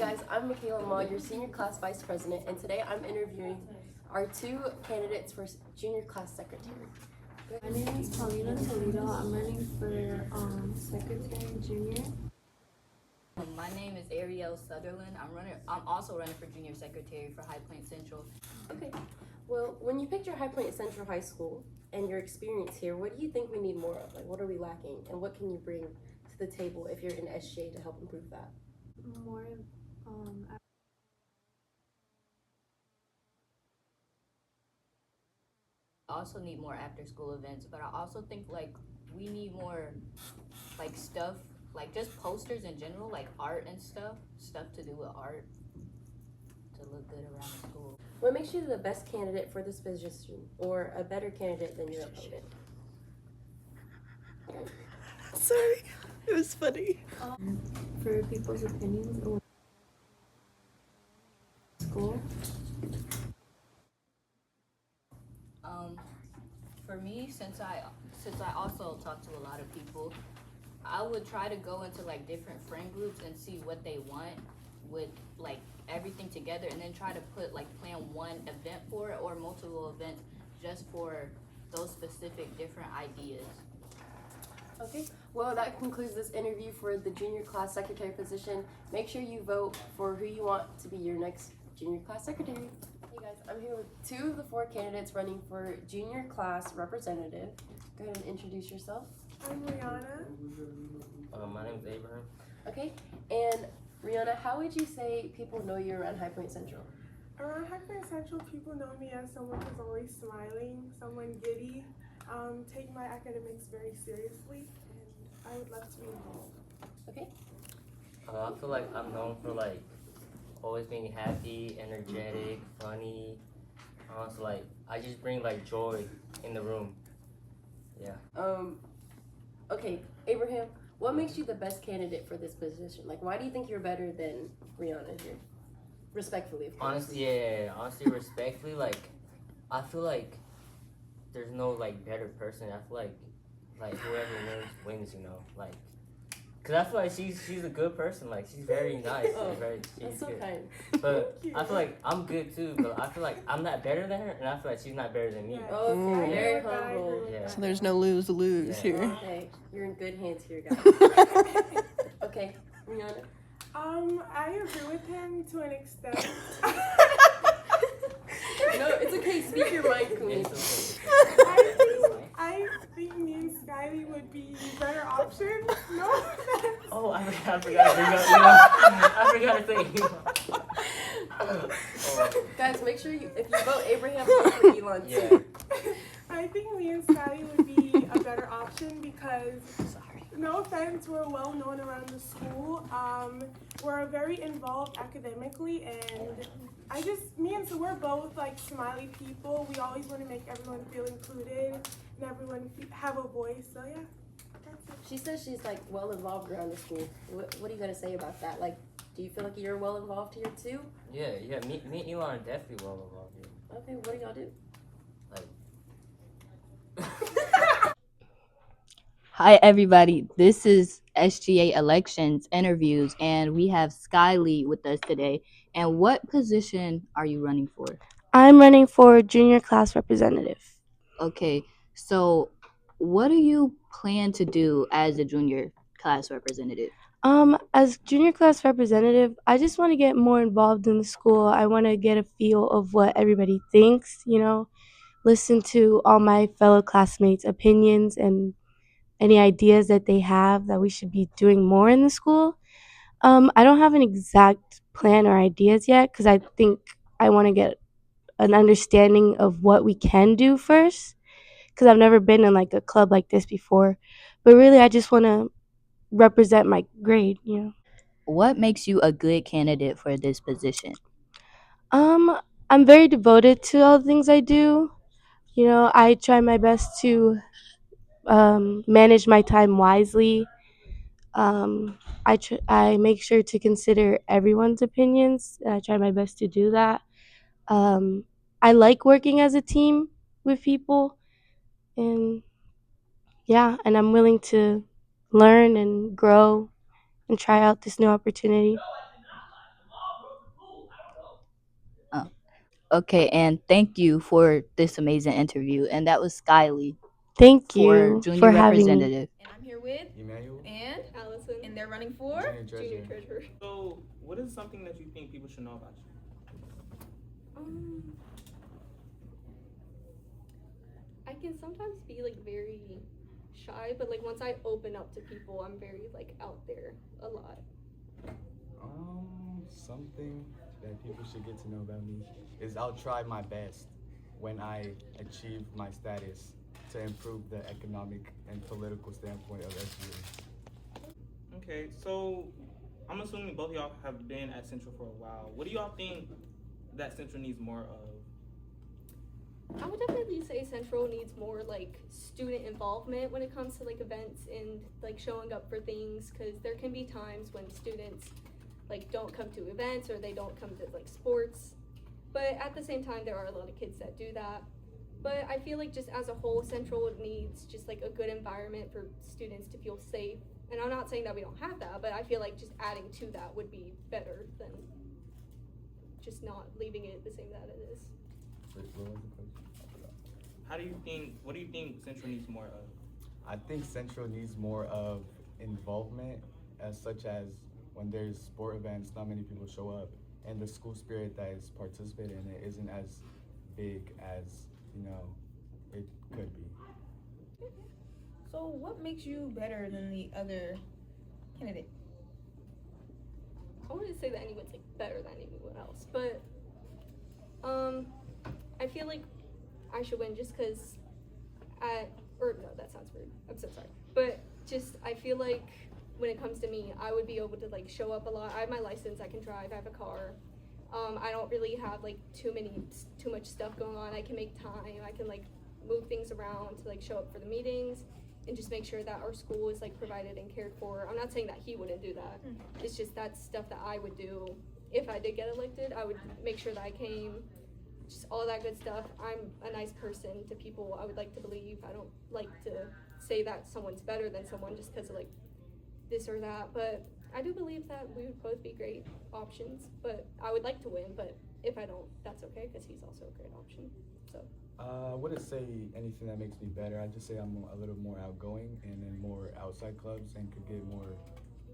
guys, I'm Emanuel, your senior class vice president, and today I'm interviewing our two candidates for junior class secretary. My name is Paulina. I'm running for secretary junior. My name is Eriel Sutherland. I'm also running for junior secretary for High Point Central. Okay. Well, when you picked your High Point Central High School and your experience here, what do you think we need more of? Like, what are we lacking, and what can you bring to the table if you're in SGA to help improve that? More Also need more after school events, but I also think we need more stuff, just posters in general, like art and stuff to do with art to look good around the school. What makes you the best candidate for this position, or a better candidate than your opponent? Sorry, it was funny. For people's opinions or school. For me, since I also talk to a lot of people, I would try to go into different friend groups and see what they want with everything together, and then try to plan one event for it or multiple events just for those specific different ideas. Okay, well, that concludes this interview for the junior class secretary position. Make sure you vote for who you want to be your next junior class secretary. Hey guys, I'm here with two of the four candidates running for junior class representative. Go ahead and introduce yourself. I'm Rihanna. My name is Abraham. Okay, and Rihanna, how would you say people know you around High Point Central? Around High Point Central, people know me as someone who's always smiling, someone giddy, take my academics very seriously, and I would love to be involved. Okay. I feel like I'm known for always being happy, energetic, funny. Also, I just bring joy in the room. Yeah. Okay, Abraham, what makes you the best candidate for this position? Why do you think you're better than Rihanna here? Respectfully, of course. Honestly, yeah. Honestly, respectfully, I feel like there's no better person. I feel like whoever wins, you know. Cause I feel like she's a good person. She's very nice. Oh, she's that's so good. kind. But I feel like I'm good too. But I feel like I'm not better than her, and I feel like she's not better than me. Yeah. Okay, very I agree humble. with Yeah. that. So there's no lose-lose Yeah. here. Okay, you're in good hands here, guys. Okay, Rihanna. I agree with him to an extent. No, it's okay. Speak your mind, Queen. It's okay. I think me and Skylee would be better options. No offense. Oh, I forgot to bring up Elon. I forgot to say Elon. Guys, make sure if you vote Abraham, vote for Elon Yeah. too. I think me and Skylee would be a better option because, no offense, we're well known around the school. We're very involved academically, and so we're both smiley people. We always want to make everyone feel included and everyone have a voice. So yeah, that's it. She says she's well involved around the school. What are you gonna say about that? Do you feel like you're well involved here too? Yeah. Me and Elon are definitely well involved here. Okay, what do y'all do? Hi everybody, this is SGA Elections Interviews, and we have Skylee with us today. And what position are you running for? I'm running for junior class representative. Okay, so what do you plan to do as a junior class representative? As junior class representative, I just want to get more involved in the school. I want to get a feel of what everybody thinks, listen to all my fellow classmates' opinions and any ideas that they have that we should be doing more in the school. I don't have an exact plan or ideas yet because I think I want to get an understanding of what we can do first because I've never been in a club like this before. But really, I just want to represent my grade, What makes you a good candidate for this position? I'm very devoted to all the things I do. I try my best to manage my time wisely. I make sure to consider everyone's opinions. I try my best to do that. I like working as a team with people, and and I'm willing to learn and grow and try out this new opportunity. Okay, and thank you for this amazing interview. And that was Skylee Thank for you junior for having me. representative. And I'm here with Emanuel, and Alisson. and they're running for Junior Junior Treasurer. treasurer. So, what is something that you think people should know about you? I can sometimes be like very shy, but like once I open up to people, I'm very like out there a lot. Something that people should get to know about me is I'll try my best when I achieve my status to improve the economic and political standpoint of SGA. Okay, so I'm assuming both of y'all have been at Central for a while. What do y'all think that Central needs more of? I would definitely say Central needs more like student involvement when it comes to like events and like showing up for things, because there can be times when students like don't come to events or they don't come to like sports, but at the same time there are a lot of kids that do that. But I feel like just as a whole, Central needs just like a good environment for students to feel safe. And I'm not saying that we don't have that, but I feel like just adding to that would be better than just not leaving it the same that it is. What was the question? What do you think Central needs more of? I think Central needs more of involvement, as such as when there's sport events, not many people show up, and the school spirit that is participating in it isn't as big as, it could be. So what makes you better than the other candidate? I wouldn't say that anyone's like better than anyone else, but I feel like I should win just because no, that sounds weird. I'm so sorry. But just, I feel like when it comes to me, I would be able to like show up a lot. I have my license, I can drive, I have a car. I don't really have like too much stuff going on. I can make time, I can like move things around to like show up for the meetings and just make sure that our school is like provided and cared for. I'm not saying that he wouldn't do that. It's just that's stuff that I would do if I did get elected. I would make sure that I came, just all that good stuff. I'm a nice person to people, I would like to believe. I don't like to say that someone's better than someone just because of like this or that, but I do believe that we would both be great options. But I would like to win, but if I don't, that's okay because he's also a great option. So I wouldn't say anything that makes me better. I'd just say I'm a little more outgoing and in more outside clubs and could get more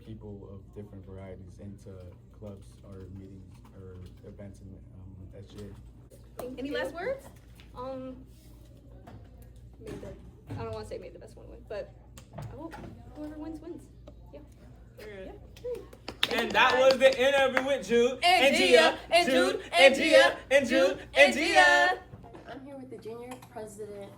people of different varieties into clubs or meetings or events in SGA. Any last words? I don't want to say made the best one win, but I hope whoever wins wins. Yeah. And that was the interview with Jude And Gia, and Jude, and Gia, and Jude, and Gia. I'm here with the junior president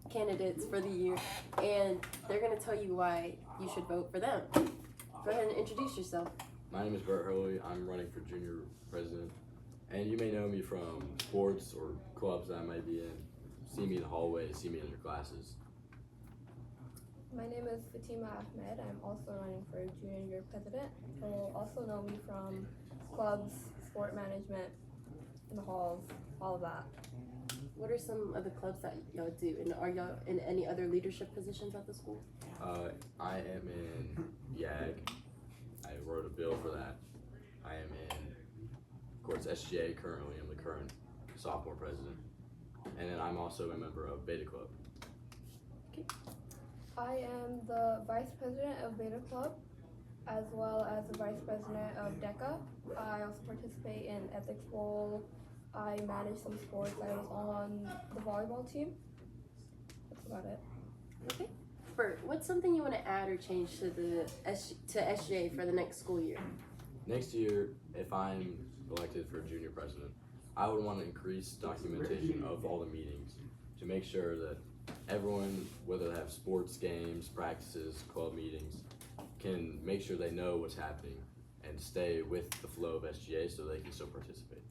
candidates for the year, and they're going to tell you why you should vote for them. Go ahead and introduce yourself. My name is Bert. I'm running for junior president, and you may know me from sports or clubs that I might be in. See me in the hallway, see me in your classes. My name is Fatima Ahmed. I'm also running for junior year president. You'll also know me from clubs, sport management, in the halls, all of that. What are some of the clubs that y'all do, and are y'all in any other leadership positions at the school? I am in YAG. I wrote a bill for that. I am in, of course, SGA currently. I'm the current sophomore president. And then I'm also a member of Beta Club. Okay. I am the vice president of Beta Club, as well as the vice president of DECA. I also participate in Ethics Bowl. I manage some sports. I was on the volleyball team. That's about it. Okay. Bert, what's something you want to add or change to the SGA for the next school year? Next year, if I'm elected for junior president, I would want to increase documentation of all the meetings to make sure that everyone, whether they have sports games, practices, club meetings, can make sure they know what's happening and stay with the flow of SGA so they can still participate.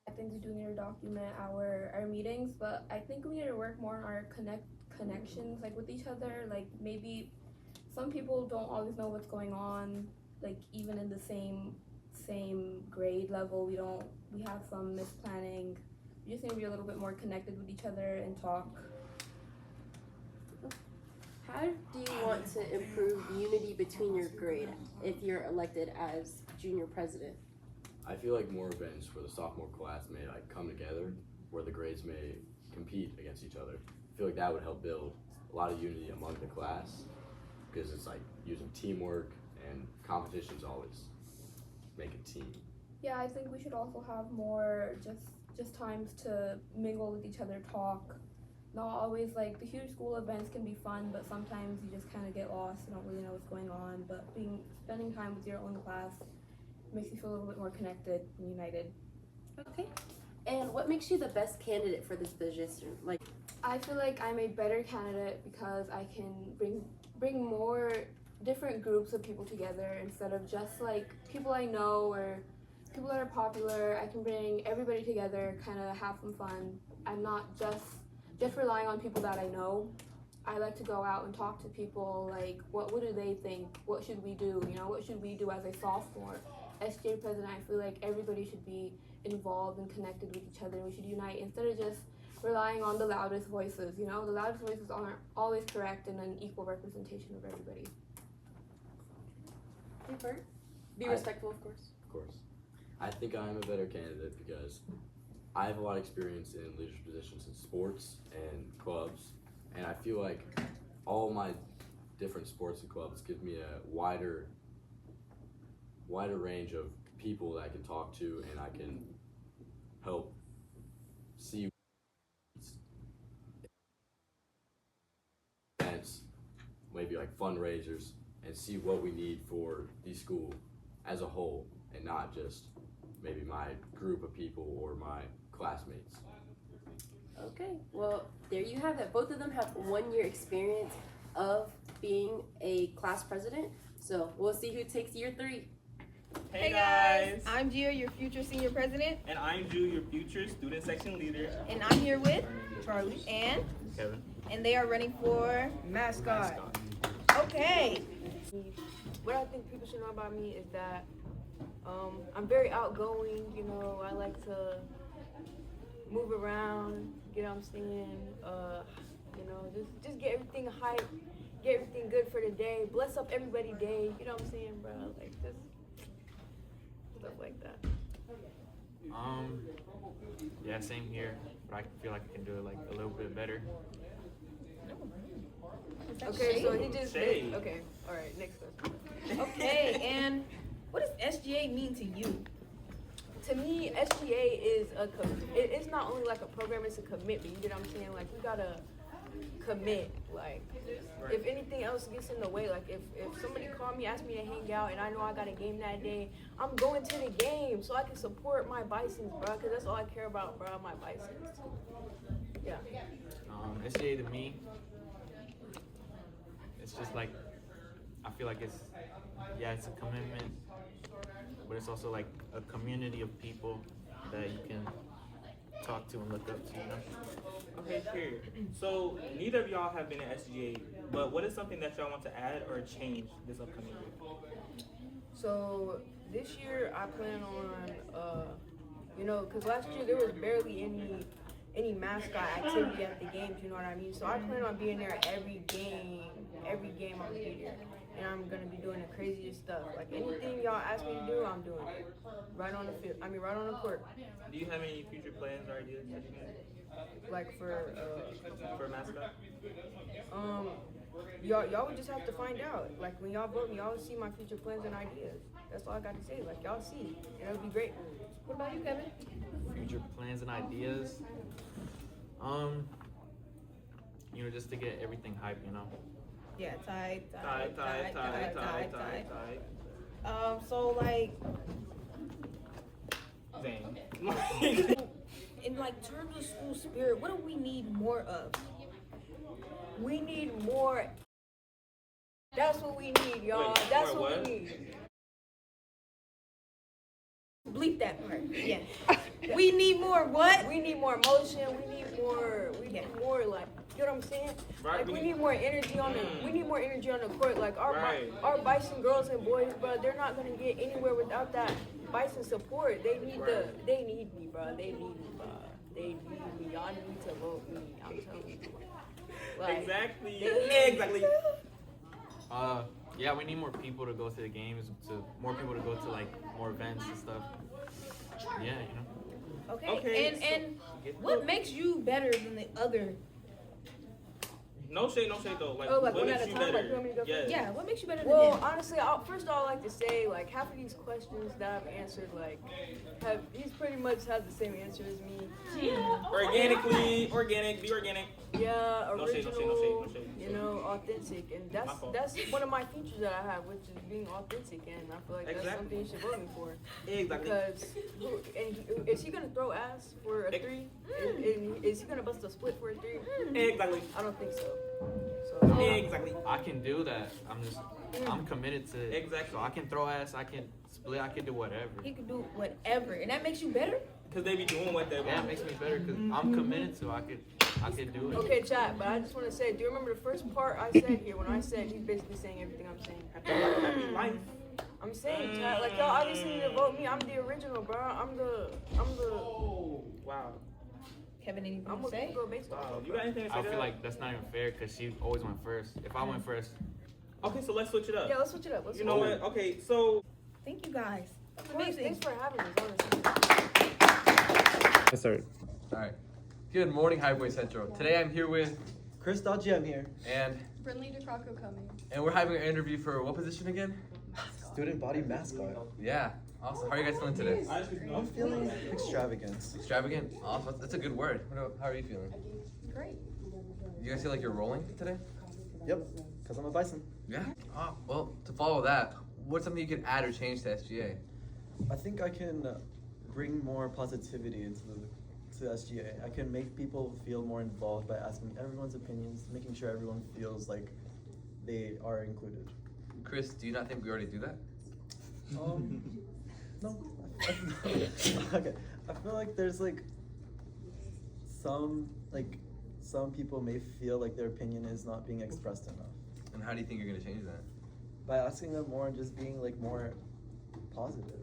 I think we do need to document our meetings, but I think we need to work more on our connections, like with each other. Like maybe some people don't always know what's going on, like even in the same grade level. We have some misplanning. We just need to be a little bit more connected with each other and talk. How do you want to improve unity between your grade if you're elected as junior president? I feel like more events where the sophomore class may like come together, where the grades may compete against each other. I feel like that would help build a lot of unity among the class, because it's like using teamwork, and competitions always make a team. Yeah, I think we should also have more just times to mingle with each other, talk. Not always like the huge school events can be fun, but sometimes you just kind of get lost and don't really know what's going on. But spending time with your own class makes you feel a little bit more connected and united. Okay. And what makes you the best candidate for this position? Like, I feel like I'm a better candidate because I can bring more different groups of people together instead of just like people I know or people that are popular. I can bring everybody together, kind of have some fun. I'm not just relying on people that I know. I like to go out and talk to people, like what do they think? What should we do? You know, what should we do as a sophomore? SGA president, I feel like everybody should be involved and connected with each other. We should unite instead of just relying on the loudest voices. You know, the loudest voices aren't always correct and an equal representation of everybody. Hey, Bert. Be respectful, of course. Of course. I think I'm a better candidate because I have a lot of experience in leadership positions in sports and clubs, and I feel like all my different sports and clubs give me a wider range of people that I can talk to, and I can help see events, maybe like fundraisers, and see what we need for the school as a whole, and not just maybe my group of people or my classmates. Okay, well, there you have it. Both of them have 1 year experience of being a class president. So we'll see who takes year 3. Hey guys, I'm Gia, your future senior president. And I'm Jude, your future student section leader. And I'm here with Charley and Kevin. And they are running for Mascot. Okay. What I think people should know about me is that I'm very outgoing, you know, I like to move around, you know what I'm saying, you know, just get everything hype, get everything good for the day, bless up everybody's day, you know what I'm saying, bro, like just stuff like that. Yeah, same here, but I feel like I can do it like a little bit better. Okay, so he just Shade. okay, all right, next question. Okay, and what does SGA mean to you? To me, SGA is it's not only like a program, it's a commitment. You get what I'm saying? Like, we gotta commit. Like, if anything else gets in the way, like if somebody called me, asked me to hang out, and I know I got a game that day, I'm going to the game so I can support my Bisons, bro. Cause that's all I care about, bro. My Bisons. Yeah. SGA to me, it's just like, I feel like it's a commitment, but it's also like a community of people that you can talk to and look up to, you know? Okay, here. So neither of y'all have been at SGA, but what is something that y'all want to add or change this upcoming year? So this year I plan on, you know, cause last year there was barely any mascot activity at the games, you know what I mean? So I plan on being there every game I'm gonna be there. And I'm gonna be doing the craziest stuff. Like anything y'all ask me to do, I'm doing it. Right on the field, right on the court. Do you have any future plans or ideas that you can? Like for Mascot? Y'all would just have to find out. Like when y'all vote me, y'all will see my future plans and ideas. That's all I got to say. Like y'all see, and it'll be great. What about you, Kevin? Future plans and ideas. You know, just to get everything hype, you know? Yeah, tight. So like, Dang. In like terms of school spirit, what do we need more of? we need more. That's what we need, y'all. Wait, That's more what what? we need. Bleep that part. Yeah. We need more what? We need more emotion. We need more like, you know what I'm saying? Right, Like we need more energy on the court. Like Right. our Bison girls and boys, bro, they're not gonna get anywhere without that Bison support. They need they need me, bro. They need me, bro. They need me. Y'all need to vote me. I'm telling you. Like, Exactly. they- Exactly. Yeah, we need more people to go to the games, more people to go to like more events and stuff. Yeah, you know. Okay. And what makes you better than the other? No shade though. Like, Oh, like what one at makes a you time? better? Like, you want me to go first? Yeah, what makes you better than Well, him? honestly, first I'd like to say, like, half of these questions that I've answered, like, he's pretty much has the same answer as me. Organic, be organic. Yeah, No shade, original, no shade. you know, authentic, and My fault. that's one of my features that I have, which is being authentic, and I feel like that's something you should vote me for. Exactly. Because is he gonna throw ass for a three? Is he gonna bust a split for a three? Exactly. I don't think so. Exactly. I can do that. I'm committed to it. Exactly. So I can throw ass, I can split, I can do whatever. He can do whatever, and that makes you better. Because they be doing what they want. Yeah, it makes me better because I'm committed to it. I could do it. Okay, chat, but I just want to say, do you remember the first part I said here when I said he's basically saying everything I'm saying? Happy life. I'm saying, chat, like, y'all obviously need to vote me. I'm the original, bro. I'm the. Oh, wow. Kevin, anything I'm to say? gonna go based off. You got anything to say? I feel like that's not even fair because she always went first. If I went first, Okay, so let's switch it up. Yeah, let's switch it up. You know what? Okay, so. Thank you guys. That's Of course, amazing. thanks for having us, honestly. Let's start. All right. Good morning, Highway Central. Today I'm here with Chris Dodgy, I'm here. and Brynnley coming. we're having an interview for what position again? Student body mascot. Yeah. Awesome. How are you guys feeling today? I'm feeling extravagance. Extravagant. Awesome. That's a good word. How are you feeling? Great. You guys feel like you're rolling today? Yep, because I'm a bison. Yeah. Well, to follow that, what's something you could add or change to SGA? I think I can bring more positivity to SGA. I can make people feel more involved by asking everyone's opinions, making sure everyone feels like they are included. Chris, do you not think we already do that? No. Okay. I feel like there's some people may feel like their opinion is not being expressed enough. And how do you think you're gonna change that? By asking them more and just being more positive,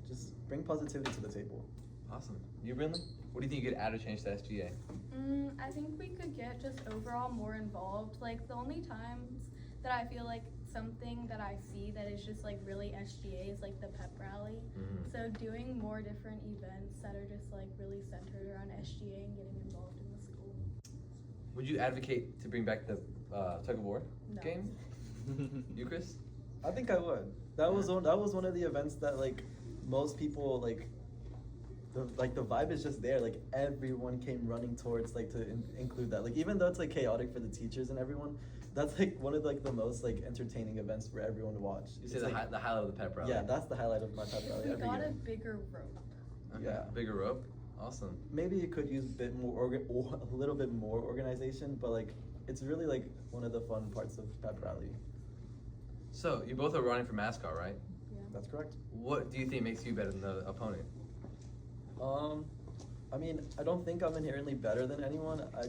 just bring positivity to the table. Awesome. You, Brynnley? What do you think you could add or change to SGA? I think we could get just overall more involved. Like, the only times that I feel like something that I see that is just really SGA is the pep rally. Mm-hmm. So doing more different events that are just really centered around SGA and getting involved in the school. Would you advocate to bring back the tug of war No. game? You, Chris? I think I would. That was one of the events that most people the vibe is just there. Everyone came running towards to include that. Even though it's chaotic for the teachers and everyone, that's one of the most entertaining events for everyone to watch. You say the highlight of the pep rally. Yeah, that's the highlight of my pep rally We every got year. a bigger rope. Okay. Yeah. Bigger rope. Awesome. Maybe it could use a bit more a little bit more organization, but it's really one of the fun parts of pep rally. So you both are running for mascot, right? Yeah. That's correct. What do you think makes you better than the opponent? I mean, I don't think I'm inherently better than anyone. I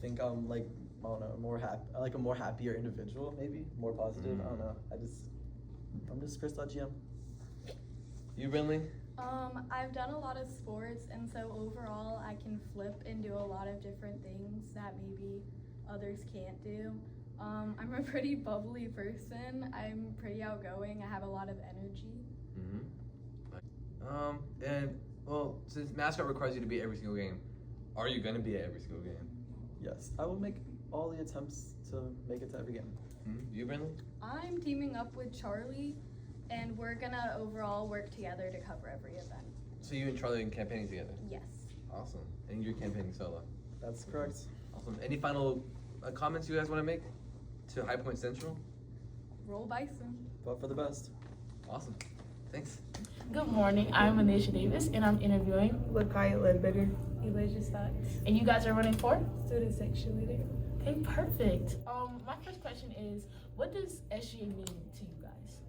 think I'm I don't know, more happy, a more happier individual, maybe more positive. I don't know. I'm just Chris.gm. You, Brynnley? I've done a lot of sports, and so overall I can flip and do a lot of different things that maybe others can't do. I'm a pretty bubbly person. I'm pretty outgoing. I have a lot of energy. Mm-hmm. And well, since mascot requires you to be at every single game, are you gonna be at every single game? Yes, I will make all the attempts to make it to every game. Mm-hmm. You, Brynnley? I'm teaming up with Charley, and we're gonna overall work together to cover every event. So you and Charley are campaigning together? Yes. Awesome. And you're campaigning solo? That's correct. Awesome. Any final comments you guys want to make to High Point Central? Roll Bison. Vote for the best. Awesome. Thanks. Good morning, I'm Miyah Davis, and I'm interviewing Lakiyah, Elasia, and you guys are running for? student section leader. Okay, perfect. My first question is, what does SGA mean to you guys?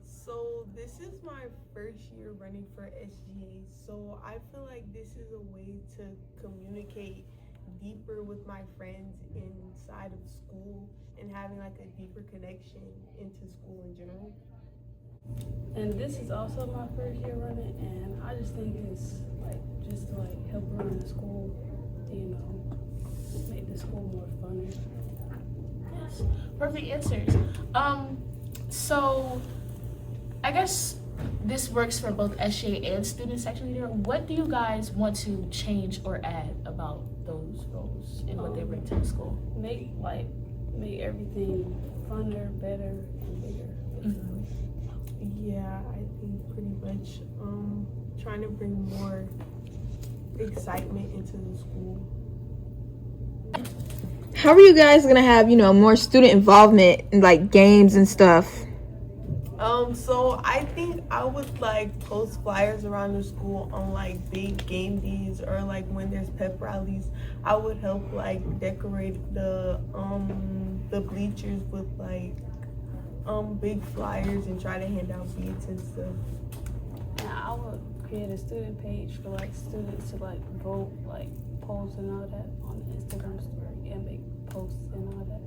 So this is my first year running for SGA, so I feel like this is a way to communicate deeper with my friends inside of school and having a deeper connection into school in general. And this is also my first year running, and I just think it's just to help run the school, make the school more funner. Yes, perfect answers. So I guess this works for both SGA and student section leader. What do you guys want to change or add about those roles and what they bring to the school? Make everything funner, better, and bigger. Yeah, I think pretty much trying to bring more excitement into the school. How are you guys gonna have, more student involvement in like games and stuff? So I think I would like post flyers around the school on like big game days or like when there's pep rallies. I would help like decorate the bleachers with like big flyers and try to hand out beads and stuff. And I would create a student page for like students to like vote, like polls and all that on the Instagram story and make posts and all that.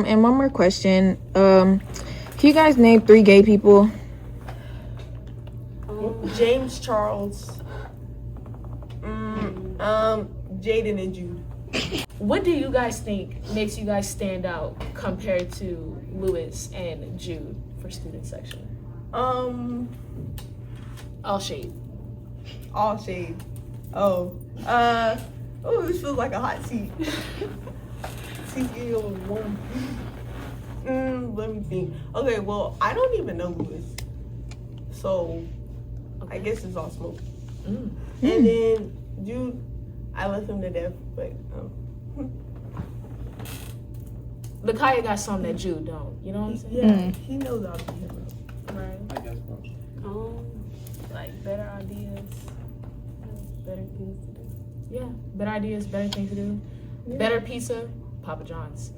And one more question. Can you guys name 3 gay people? James Charles, Jaden and Jude. What do you guys think makes you guys stand out compared to Lewis and Jude for student section? All shade. All shade. Oh, this feels like a hot seat. Seat's getting a little warm. Let me think. Okay, well, I don't even know Lewis, so I guess it's all smoke. And then Jude, I love him to death, but Lakiyah got something that Jude don't. You know what I'm saying? yeah, he knows I'll be him. Right. I guess so. Like better ideas, better things to do. Yeah, better ideas, better things to do. Yeah. Better pizza, Papa John's.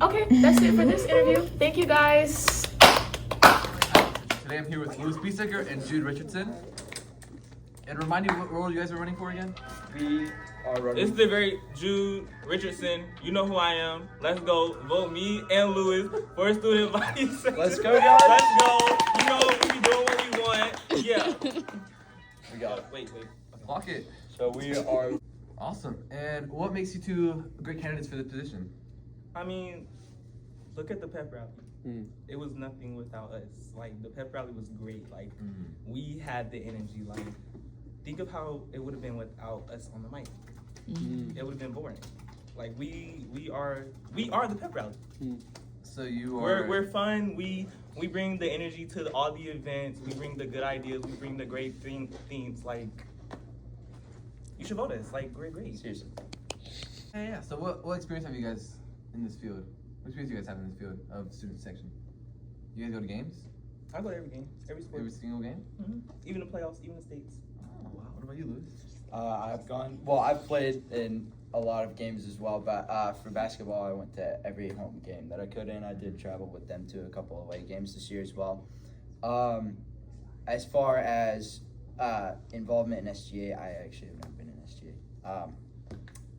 Okay, that's it for this interview. Thank you guys. Today I'm here with Lewis Biesecker and Jude Richardson. And remind me what role you guys are running for again? We are running. It's the very Jude Richardson. You know who I am. Let's go. Vote me and Lewis for student body section. Let's go, guys. Let's go. You know, we be doing what we want. Yeah. We got it. Wait. Lock it. So we are awesome. And what makes you two great candidates for the position? I mean, look at the pep rally. It was nothing without us. Like, the pep rally was great. Like, we had the energy. Like, think of how it would have been without us on the mic. It would have been boring. Like, we are the pep rally. So you are. We're fun. We bring the energy to all the events. We bring the good ideas. We bring the great themes. Like, you should vote us. Like, we're great. Seriously. Yeah. So what experience have you guys in this field? What experience do you guys have in this field of student section? You guys go to games? I go to every game, every sport. Every single game? Even the playoffs, even the states. Oh, wow. What about you, Lewis? I've played in a lot of games as well, but for basketball, I went to every home game that I could, and I did travel with them to a couple of away games this year as well. As far as involvement in SGA, I actually have never been in SGA.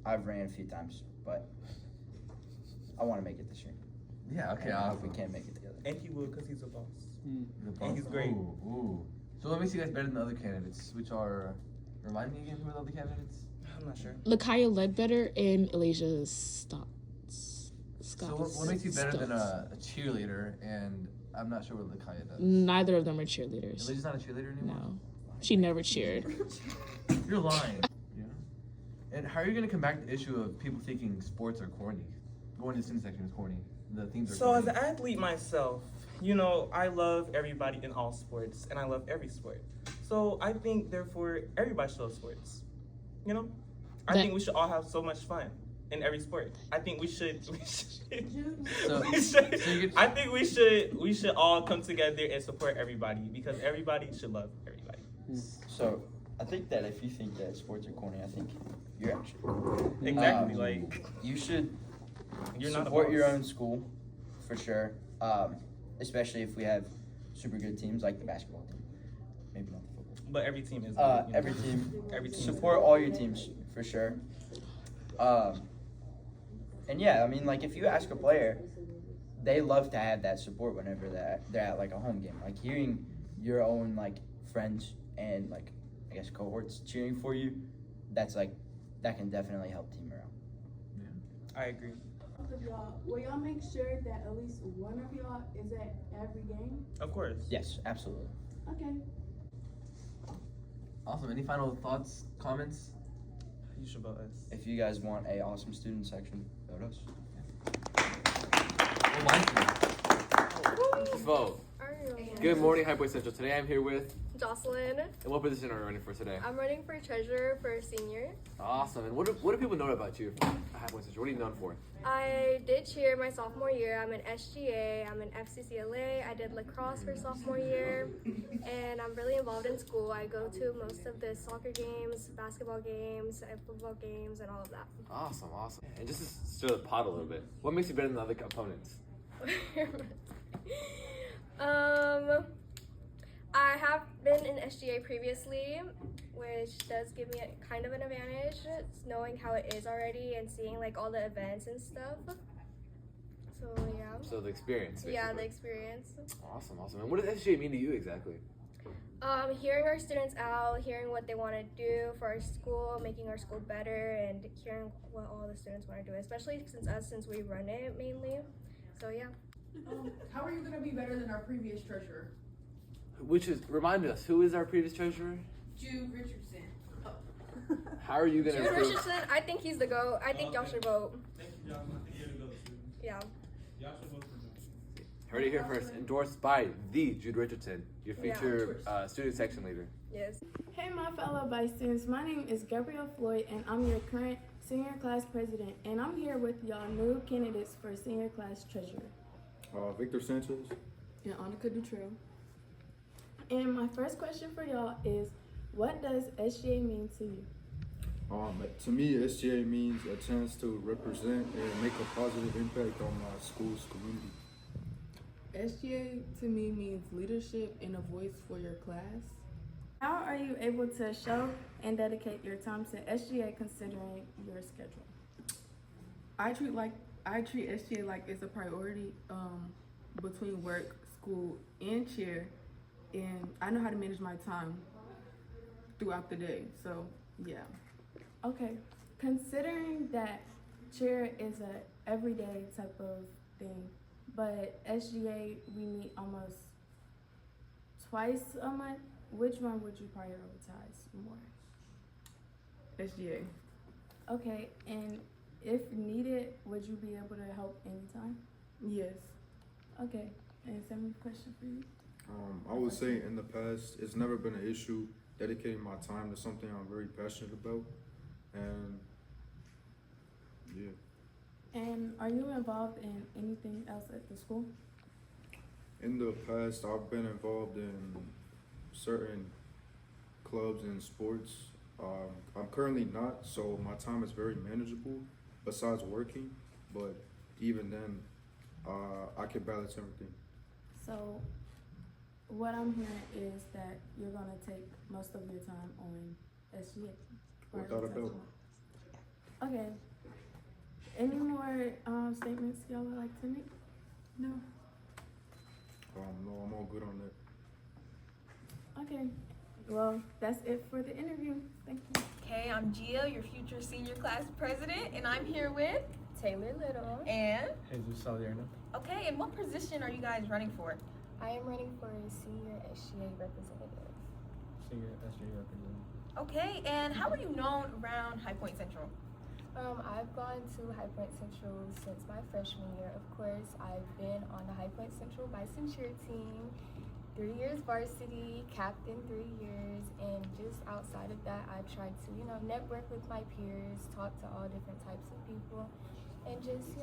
I've ran a few times, but I want to make it this year. Yeah, okay. If we can't make it together. And he will, because he's a boss. And he's great. Ooh. So what makes you guys better than the other candidates, which are, remind me again who are the other candidates? I'm not sure. Lakiyah Ledbetter and Elasia Scott. So what makes you better than a cheerleader? And I'm not sure what Lakiyah does. Neither of them are cheerleaders. Elasia's not a cheerleader anymore? No. She never cheered. You're lying. And how are you going to combat the issue of people thinking sports are corny? Going to the student section is corny. The themes are So corny. as an athlete myself, I love everybody in all sports, and I love every sport. So I think, therefore, everybody should love sports. I think we should all have so much fun in every sport. I think we should. I think we should all come together and support everybody, because everybody should love everybody. So I think that if you think that sports are corny, I think you're actually exactly you should You're not a support your boss. own school for sure. Especially if we have super good teams like the basketball team. Maybe not the football. But every team is every team. Every team Support all your teams for sure. And yeah, I mean, like if you ask a player, they love to have that support whenever they're at like a home game. Like hearing your own like friends and like I guess cohorts cheering for you, that can definitely help team morale. I agree. both of y'all, will y'all make sure that at least one of y'all is at every game? Of course. Yes, absolutely. Okay. Awesome. Any final thoughts, comments? You should vote us. If you guys want a awesome student section, vote us. Vote. Good morning, High Point Central. Today I'm here with. Jocelyn. And what position are you running for today? I'm running for treasurer for senior. Awesome. And what do people know about you at High Point Central? What are you known for? I did cheer my sophomore year. I'm an SGA. I'm an FCCLA. I did lacrosse for sophomore year. And I'm really involved in school. I go to most of the soccer games, basketball games, and football games, and all of that. Awesome, awesome. And just to stir the pot a little bit, what makes you better than the other opponents? I have been in SGA previously, which does give me a kind of an advantage, knowing how it is already and seeing like all the events and stuff. So yeah. So the experience, basically. Yeah, the experience. Awesome, awesome. And what does SGA mean to you exactly? Hearing our students out, hearing what they want to do for our school, making our school better, and hearing what all the students want to do, especially since we run it mainly. So yeah. How are you going to be better than our previous treasurer? Remind us, who is our previous treasurer? Jude Richardson. How are you going to Jude improve? Richardson, I think he's the GOAT. I think y'all should vote. Thank you, Jocelyn. I think you're the GOAT, too. Yeah. Y'all should vote for him. Heard it here first. Endorsed by the Jude Richardson, your future student section leader. Yes. Hey, my fellow Vice students. My name is Gabrielle Floyd, and I'm your current senior class president. And I'm here with y'all new candidates for senior class treasurer. Victor Sanchez. And Aonyka Dutrell. And my first question for y'all is, what does SGA mean to you? To me, SGA means a chance to represent and make a positive impact on my school's community. SGA to me means leadership and a voice for your class. How are you able to show and dedicate your time to SGA considering your schedule? I treat SGA like it's a priority between work, school, and cheer, and I know how to manage my time throughout the day. So yeah. Okay, considering that cheer is a everyday type of thing, but SGA we meet almost twice a month, which one would you prioritize more? SGA. Okay, and if needed, would you be able to help anytime? Yes. Okay, and same question for you. I would say in the past, it's never been an issue dedicating my time to something I'm very passionate about. And yeah. And are you involved in anything else at the school? In the past, I've been involved in certain clubs and sports. I'm currently not, so my time is very manageable besides working, but even then, I can balance everything. So what I'm hearing is that you're gonna take most of your time on SGA. Without a doubt. Okay. Any more statements y'all would like to make? No. No, I'm all good on that. Okay. Well, that's it for the interview. Thank you. Okay, I'm Gia, your future senior class president, and I'm here with Taylor Little. And Jesus Salerno. okay, and what position are you guys running for? I am running for a senior SGA representative. Senior SGA representative. Okay, and how are you known around High Point Central? I've gone to High Point Central since my freshman year. Of course, I've been on the High Point Central Bison cheer team, 3 years varsity, captain 3 years, and just outside of that, I've tried to, network with my peers, talk to all different types of people, and just,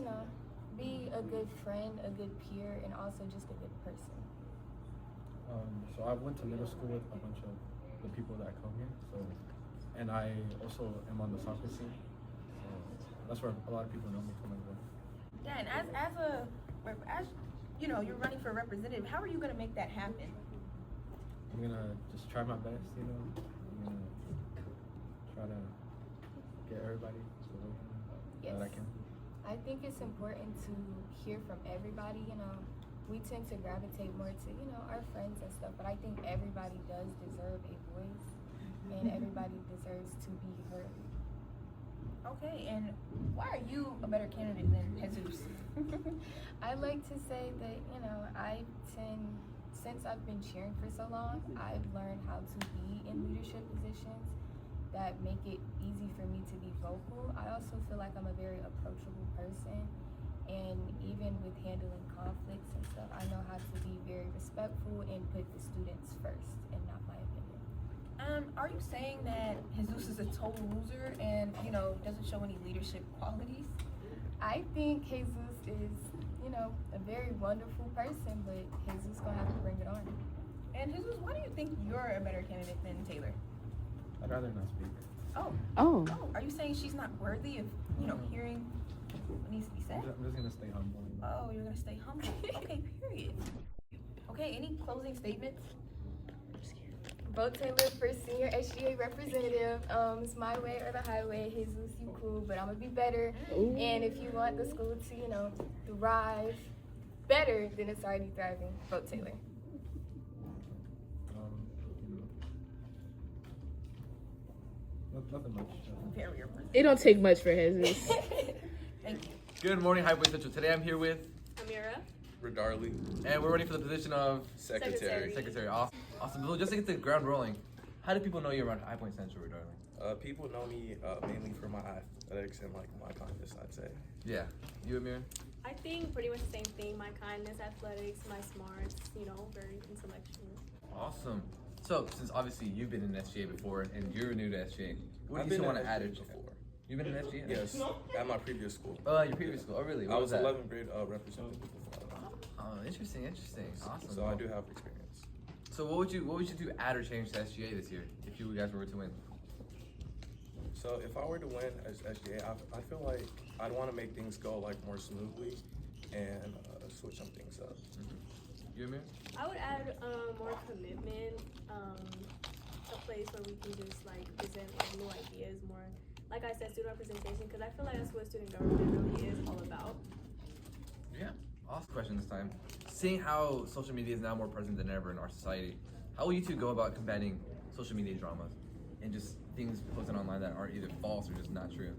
be a good friend, a good peer, and also just a good person. So I went to middle school with a bunch of the people that come here. And I also am on the soccer team. So that's where a lot of people know me from as well. Yeah, and as you're running for a representative, how are you gonna make that happen? I'm gonna just try my best, I'm gonna try to get everybody to vote that I can. I think it's important to hear from everybody, we tend to gravitate more to, our friends and stuff, but I think everybody does deserve a voice and everybody deserves to be heard. Okay, and why are you a better candidate than Jesus? I'd like to say that, since I've been cheering for so long, I've learned how to be in leadership positions that make it easy for me to be vocal. I also feel like I'm a very approachable person, and even with handling conflicts and stuff, I know how to be very respectful and put the students first and not my opinion. Are you saying that Jesus is a total loser and, doesn't show any leadership qualities? I think Jesus is, a very wonderful person, but Jesus gonna have to bring it on. And Jesus, why do you think you're a better candidate than Taylor? I'd rather not speak. Oh. Are you saying she's not worthy of, hearing what needs to be said? I'm just gonna stay humble. Oh, you're gonna stay humble. Okay, period. Okay, any closing statements? Vote Taylor for senior SGA representative. It's my way or the highway. Jesus, you cool, but I'm gonna be better. Ooh. And if you want the school to, thrive better than it's already thriving, vote Taylor. Nothing much. Very It don't take much for Jesus. Thank you. Good morning, High Point Central. Today I'm here with Amirah. Rodarly, and we're ready for the position of Secretary. Secretary. Awesome. So just to get the ground rolling, how do people know you around High Point Central, Rodarly? People know me mainly for my athletics and like my kindness, I'd say. Yeah. You, Amirah? I think pretty much the same thing. My kindness, athletics, my smarts, very intellectual. Awesome. So since obviously you've been in SGA before and you're new to SGA, what I've do you been want to in add SGA it before. You've been in SGA? Yes, at my previous school. Your previous school. Oh, really? What I was that? 11th grade representative. Oh, interesting. Awesome. So I do have experience. So what would you do add or change to SGA this year if you guys were to win? So if I were to win as SGA, I feel like I'd want to make things go like more smoothly and switch some things up. You, Amir? I would add more commitment, a place where we can just present new ideas more. Like I said, student representation, because I feel like that's what student government really is all about. Yeah. Awesome question this time. Seeing how social media is now more present than ever in our society, how will you two go about combating social media dramas and just things posted online that are either false or just not true?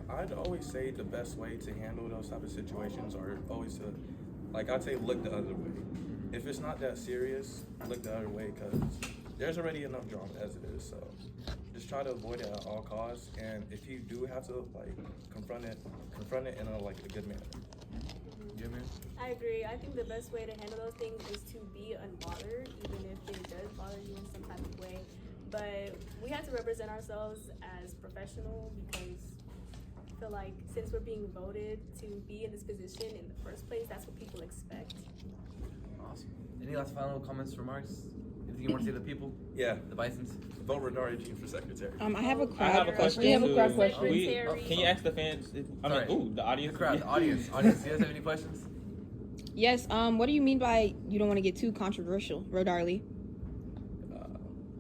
I'd always say the best way to handle those type of situations are always to, I'd say look the other way. If it's not that serious, look the other way because there's already enough drama as it is. So just try to avoid it at all costs. And if you do have to confront it in a good manner. I agree. I think the best way to handle those things is to be unbothered, even if it does bother you in some type of way. But we have to represent ourselves as professional because I feel like since we're being voted to be in this position in the first place, that's what people expect. Awesome. Any last final comments, remarks? Anything you want to say to the people? Yeah. The Bisons? Vote Rodarly for secretary. I have a crowd. I have a question. We have a crowd too. question. Can you ask the fans? The audience. The crowd, the audience. Do you guys have any questions? Yes. What do you mean by you don't want to get too controversial, Rodarly?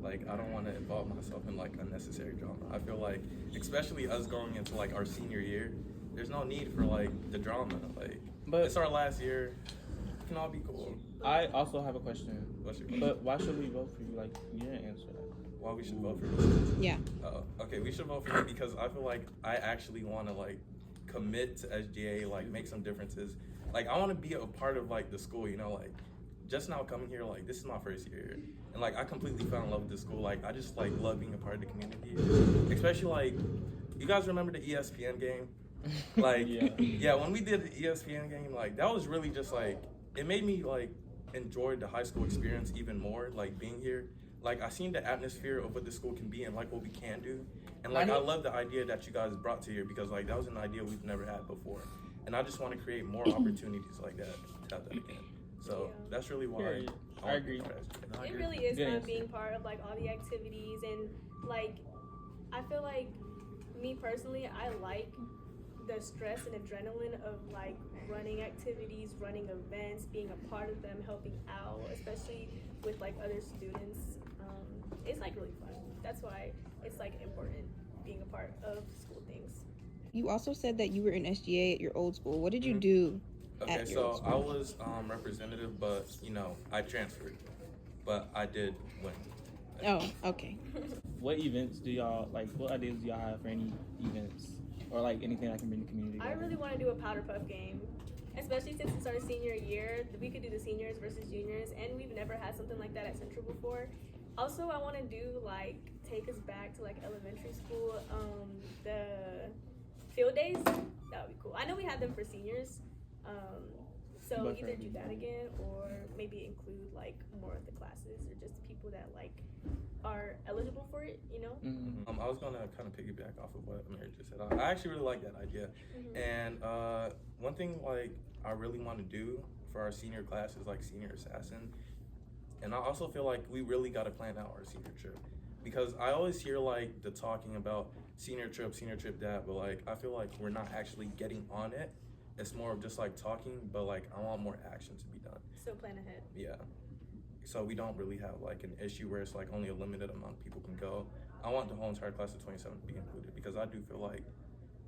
I don't want to involve myself in unnecessary drama. I feel like, especially us going into our senior year, there's no need for the drama. But it's our last year. It can all be cool. I also have a question. What's your question? But why should we vote for you? You didn't answer that. Why we should vote for you? Yeah. Okay, we should vote for you because I feel like I actually want to commit to SGA, make some differences. I want to be a part of the school, just now coming here, this is my first year. And I completely fell in love with this school. I just love being a part of the community. Especially you guys remember the ESPN game? Yeah, when we did the ESPN game, that was really just it made me enjoy the high school experience even more, being here. I seen the atmosphere of what the school can be and what we can do. And I love the idea that you guys brought to here because that was an idea we've never had before. And I just want to create more opportunities like that to have that again. So that's really why I agree. It really is fun being part of all the activities and I feel like me personally, I like the stress and adrenaline of running activities, running events, being a part of them, helping out, especially with other students. It's really fun. That's why it's important being a part of school things. You also said that you were in SGA at your old school. What did you do? Okay, so I was representative, but I transferred, but I did win. Oh, okay. what events do y'all, like, what ideas do y'all have for any events? Or, like, anything that can bring the community I together? really want to do a powder puff game, especially since it's our senior year. We could do the seniors versus juniors, and we've never had something like that at Central before. Also, I want to do, like, take us back to, like, elementary school, the field days. That would be cool. I know we had them for seniors, so But either for- do that again or maybe include, like, more of the classes or just people that, like, are eligible for it, you know? I was gonna kind of piggyback off of what Amirah just said. I actually really like that idea. And one thing like I really want to do for our senior class is like senior assassin. And I also feel like we really got to plan out our senior trip, because I always hear like the talking about senior trip that, but like I feel like we're not actually getting on it. It's more of just like talking, but like I want more action to be done. So plan ahead. Yeah. So we don't really have like an issue where it's like only a limited amount of people can go. I want the whole entire class of 27 to be included, because I do feel like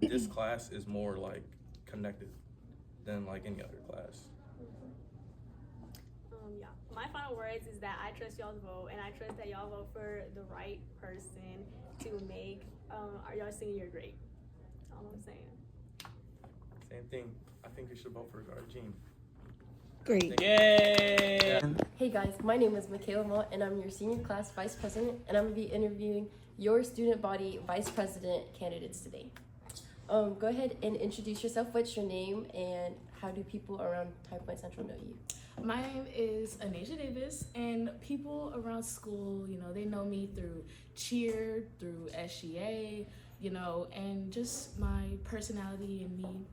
this class is more like connected than like any other class. Yeah. My final words is that I trust y'all's vote, and I trust that y'all vote for the right person to make y'all senior year great. That's all I'm saying. Same thing. I think you should vote for Jean. Great. Yay! Hey guys, my name is Michaela Mott, and I'm your senior class vice president, and I'm gonna be interviewing your student body vice president candidates today. Go ahead and introduce yourself. What's your name, and how do people around High Point Central know you? My name is Aonyka Davis, and people around school, you know, they know me through cheer, through SGA, you know, and just my personality and me,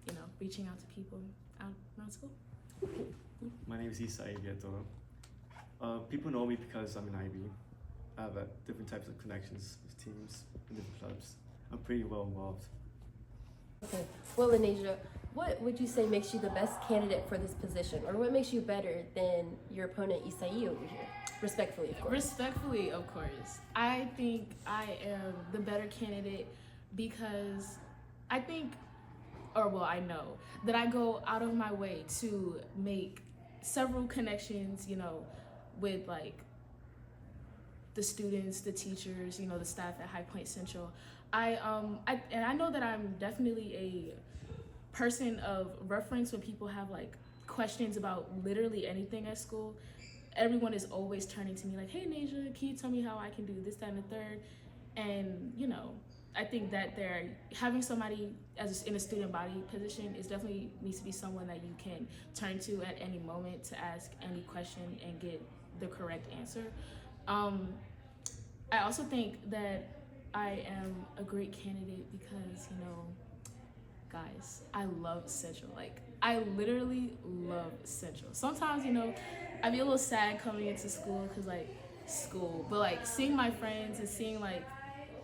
you know, reaching out to people out around school. My name is Isai. People know me because I'm an IB. I have different types of connections with teams and different clubs. I'm pretty well involved. Okay. Well, Anasia, what would you say makes you the best candidate for this position, or what makes you better than your opponent Isai over here? Respectfully, of course. Respectfully, of course. I think I am the better candidate because I know that I go out of my way to make several connections, you know, with like the students, the teachers, you know, the staff at High Point Central. I know that I'm definitely a person of reference when people have like questions about literally anything at school. Everyone is always turning to me like, hey Nasia, can you tell me how I can do this, that, and the third? And you know, I think that having somebody in a student body position is definitely needs to be someone that you can turn to at any moment to ask any question and get the correct answer. I also think that I am a great candidate because, you know, guys, I love Central. Like, I literally love Central. Sometimes, you know, I'd be a little sad coming into school because, like, school. But, like, seeing my friends and seeing, like,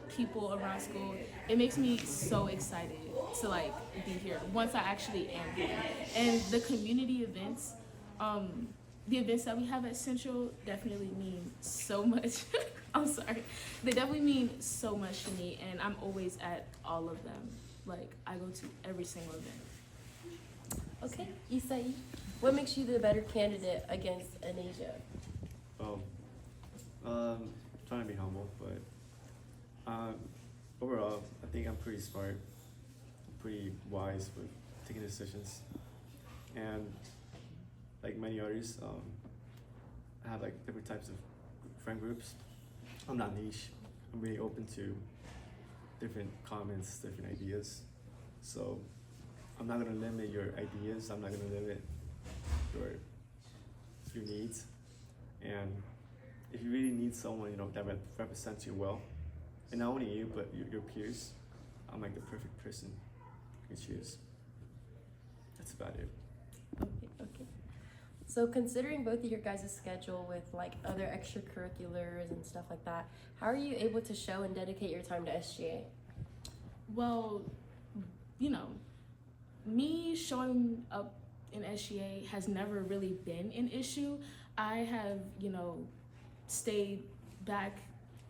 people around school, it makes me so excited to, like, be here once I actually am here. And the community events, the events that we have at Central definitely mean so much. I'm sorry. They definitely mean so much to me, and I'm always at all of them. Like, I go to every single event. Okay, Isai, what makes you the better candidate against Anasia? Trying to be humble, but overall, I think I'm pretty smart, pretty wise with taking decisions, and like many others, I have like different types of friend groups. I'm not niche. I'm really open to different comments, different ideas. So I'm not gonna limit your ideas. I'm not gonna limit your needs. And if you really need someone, you know, that represents you well, and not only you, but your peers, I'm like the perfect person you can choose. That's about it. Okay. So considering both of your guys' schedule with like other extracurriculars and stuff like that, how are you able to show and dedicate your time to SGA? Well, you know, me showing up in SGA has never really been an issue. I have, you know, stayed back,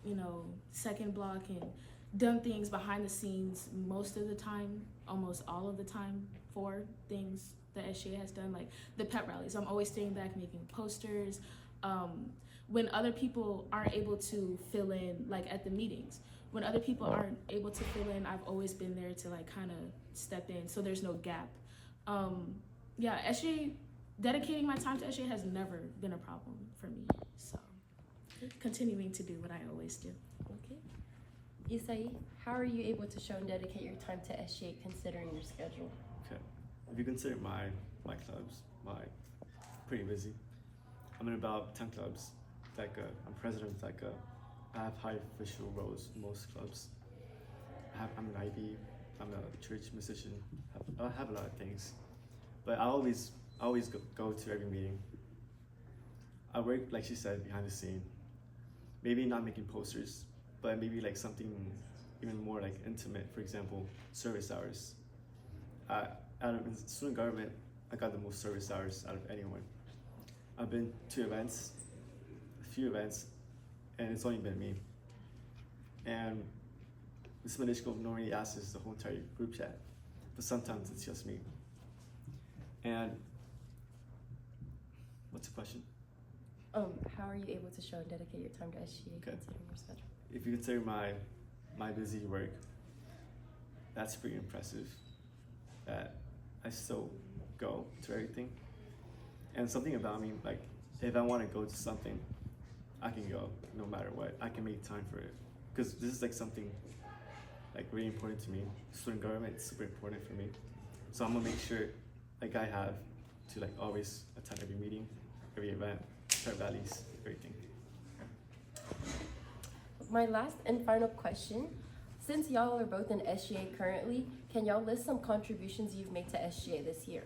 you know, second block and done things behind the scenes most of the time, almost all of the time, for things that SGA has done, like the pep rallies. I'm always staying back making posters, When other people aren't able to fill in, like at the meetings, when other people aren't able to fill in, I've always been there to like kind of step in so there's no gap. Yeah, SGA, dedicating my time to SGA has never been a problem for me. So continuing to do what I always do. Okay. Isai, how are you able to show and dedicate your time to SGA considering your schedule? Okay. If you consider my clubs, pretty busy. I'm in about 10 clubs. I'm president of I have high official roles in most clubs. I'm an IB, I'm a church musician, I have a lot of things. But I always go to every meeting. I work, like she said, behind the scene. Maybe not making posters, but maybe like something even more like intimate, for example, service hours. Out of student government, I got the most service hours out of anyone. I've been to a few events, and it's only been me. And Ms. Manishko normally asks the whole entire group chat, but sometimes it's just me. And what's the question? How are you able to show and dedicate your time to SGA considering your schedule? If you consider my busy work, that's pretty impressive. That I still go to everything. And something about me, like if I want to go to something, I can go no matter what. I can make time for it. Because this is like something like really important to me. Student government is super important for me. So I'm gonna make sure like I have to like always attend every meeting, every event, start rallies, everything. My last and final question, since y'all are both in SGA currently, can y'all list some contributions you've made to SGA this year?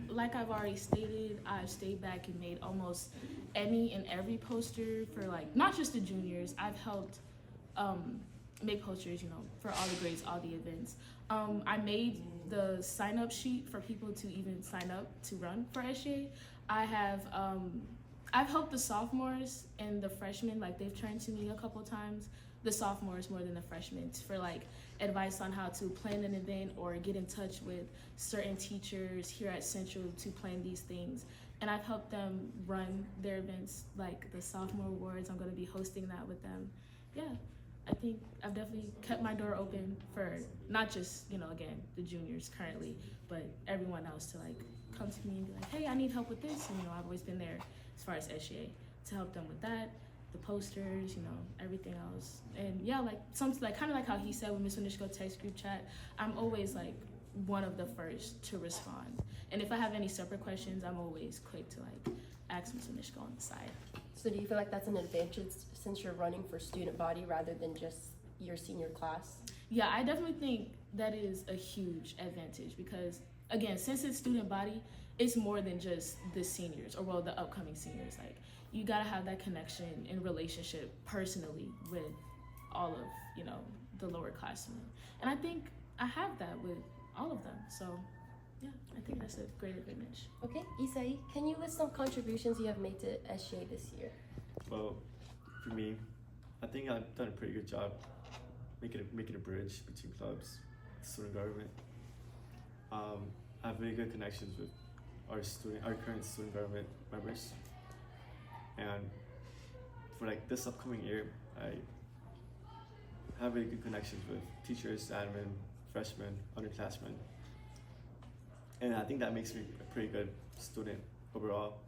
Like I've already stated, I've stayed back and made almost any and every poster for like, not just the juniors, I've helped make posters, you know, for all the grades, all the events. I made the sign up sheet for people to even sign up to run for SGA. I've helped the sophomores and the freshmen, like they've turned to me a couple times, the sophomores more than the freshmen, for like advice on how to plan an event or get in touch with certain teachers here at Central to plan these things. And I've helped them run their events, like the sophomore awards. I'm gonna be hosting that with them. Yeah, I think I've definitely kept my door open for not just, you know, again, the juniors currently, but everyone else to like come to me and be like, hey, I need help with this. And you know, I've always been there as far as SGA to help them with that, the posters, you know, everything else. And yeah, like kind of like how he said with Miss Winishko text group chat, I'm always like one of the first to respond. And if I have any separate questions, I'm always quick to like ask Miss Winishko on the side. So do you feel like that's an advantage since you're running for student body rather than just your senior class? Yeah, I definitely think that is a huge advantage because, again, since it's student body, it's more than just the seniors or, well, the upcoming seniors. Like, you gotta have that connection and relationship personally with all of, you know, the lower classmen. And I think I have that with all of them. So, yeah, I think that's a great advantage. Okay, Isai, can you list some contributions you have made to SGA this year? Well, for me, I think I've done a pretty good job making a bridge between clubs, student government. I have very good connections with our current student government members. And for like this upcoming year, I have very good connections with teachers, admin, freshmen, underclassmen. And I think that makes me a pretty good student overall.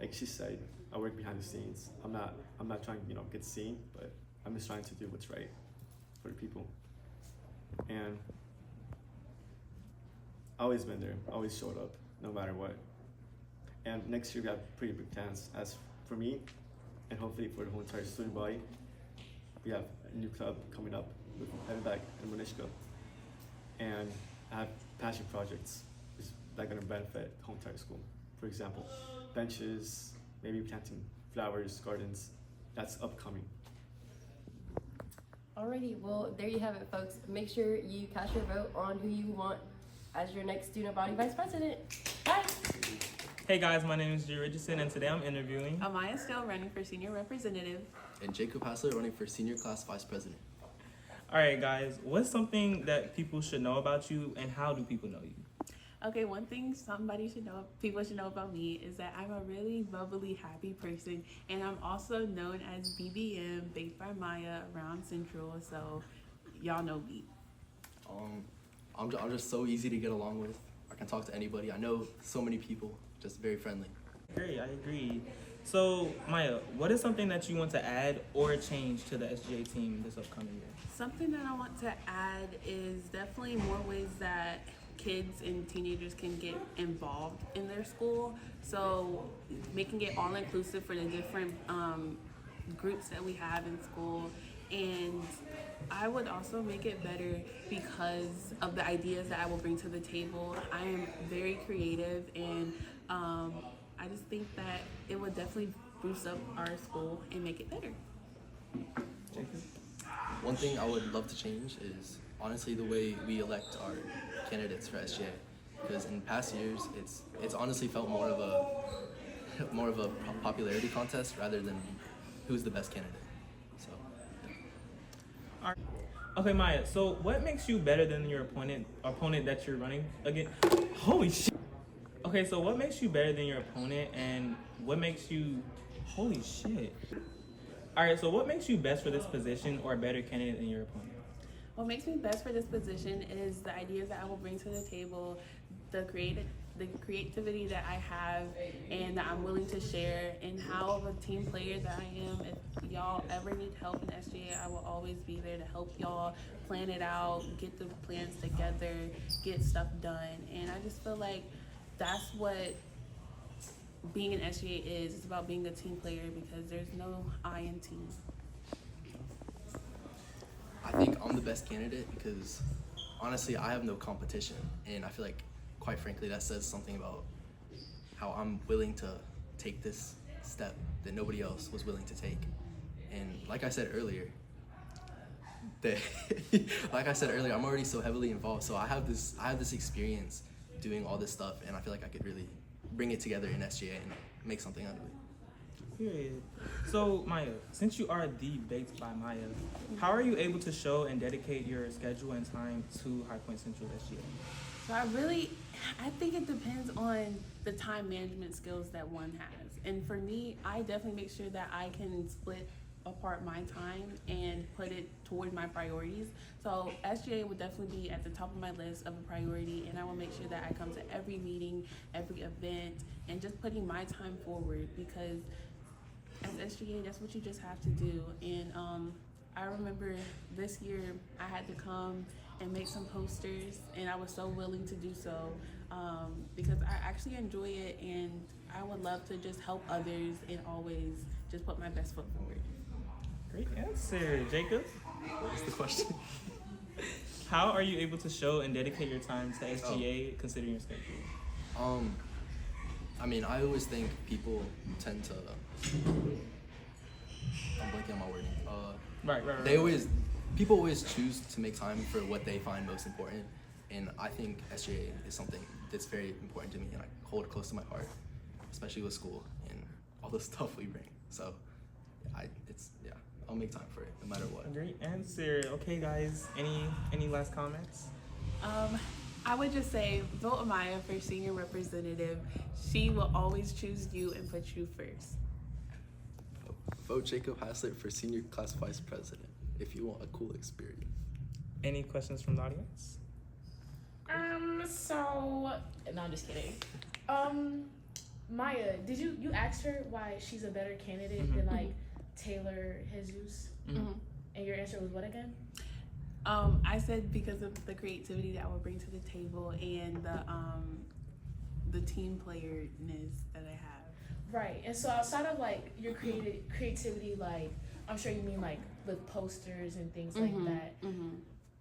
Like she said, I work behind the scenes. I'm not trying to, you know, get seen, but I'm just trying to do what's right for the people. And I always been there, always showed up, no matter what. And next year we have pretty big plans. As for me, and hopefully for the whole entire student body, we have a new club coming up with Evan and Monishko. And I have passion projects that are gonna benefit the whole entire school. For example, benches, maybe planting flowers, gardens. That's upcoming. Alrighty, well, there you have it, folks. Make sure you cast your vote on who you want as your next student body vice president. Bye. Hey guys, my name is Gia Ervin, and today I'm interviewing Amaya still running for senior representative. And Jacob Hassler running for senior class vice president. All right, guys, what's something that people should know about you, and how do people know you? Okay, one thing people should know about me is that I'm a really bubbly, happy person, and I'm also known as BBM, Baked by Miyah, around Central, so y'all know me. I'm just so easy to get along with. I can talk to anybody. I know so many people, just very friendly. Great, I agree. So, Miyah, what is something that you want to add or change to the SGA team this upcoming year? Something that I want to add is definitely more ways that kids and teenagers can get involved in their school. So making it all inclusive for the different groups that we have in school. And I would also make it better because of the ideas that I will bring to the table. I am very creative, and I just think that it would definitely boost up our school and make it better. One thing I would love to change is honestly the way we elect our candidates for SGA, because in past years it's honestly felt more of a popularity contest rather than who's the best candidate. So yeah. Okay, Miyah, so what makes you better than your opponent that you're running against? Holy shit. Okay, so what makes you better than your opponent, and what makes you... Holy shit. Alright, so what makes you best for this position or a better candidate than your opponent? What makes me best for this position is the ideas that I will bring to the table, the creativity that I have and that I'm willing to share, and how of a team player that I am. If y'all ever need help in SGA, I will always be there to help y'all plan it out, get the plans together, get stuff done. And I just feel like that's what being an SGA is. It's about being a team player because there's no I in team. I think I'm the best candidate because honestly I have no competition, and I feel like quite frankly that says something about how I'm willing to take this step that nobody else was willing to take. And like I said earlier, I'm already so heavily involved, so I have this experience doing all this stuff, and I feel like I could really bring it together in SGA and make something out of it. Period. So, Miyah, since you are the Baked by Miyah, how are you able to show and dedicate your schedule and time to High Point Central SGA? So I think it depends on the time management skills that one has. And for me, I definitely make sure that I can split apart my time and put it toward my priorities. So SGA would definitely be at the top of my list of a priority, and I will make sure that I come to every meeting, every event, and just putting my time forward, because as SGA, that's what you just have to do. And I remember this year I had to come and make some posters, and I was so willing to do so because I actually enjoy it, and I would love to just help others and always just put my best foot forward. Great answer, Jacob. What's the question? How are you able to show and dedicate your time to SGA considering your schedule? I mean, I always think people tend to... I'm blanking on my wording. Right. People always choose to make time for what they find most important, and I think SGA is something that's very important to me, and I hold it close to my heart, especially with school and all the stuff we bring. So, I'll make time for it no matter what. Great answer. Okay, guys, any last comments? I would just say, vote Miyah for senior representative. She will always choose you and put you first. Vote Jacob Haslett for senior class vice president if you want a cool experience. Any questions from the audience? No, I'm just kidding. Miyah, did you ask her why she's a better candidate than like Taylor Jesus? And your answer was what again? I said because of the creativity that I will bring to the table and the team playerness that I have. Right, and so outside of like your creativity, like I'm sure you mean like with posters and things like that.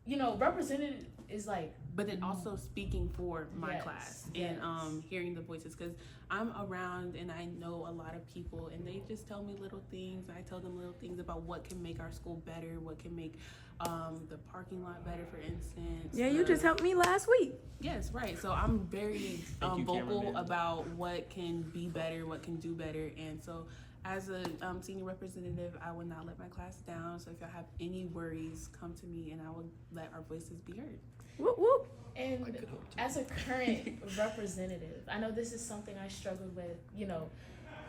You know, representative is like, but then also speaking for my class and hearing the voices, because I'm around and I know a lot of people, and they just tell me little things. I tell them little things about what can make our school better, what can make the parking lot better, for instance. Yeah, you just helped me last week. Yes, right. So I'm very vocal cameraman. about what can be better, what can do better, and so as a senior representative, I will not let my class down. So if y'all have any worries, come to me and I will let our voices be heard. Whoop, whoop. And as a current representative, I know this is something I struggled with, you know,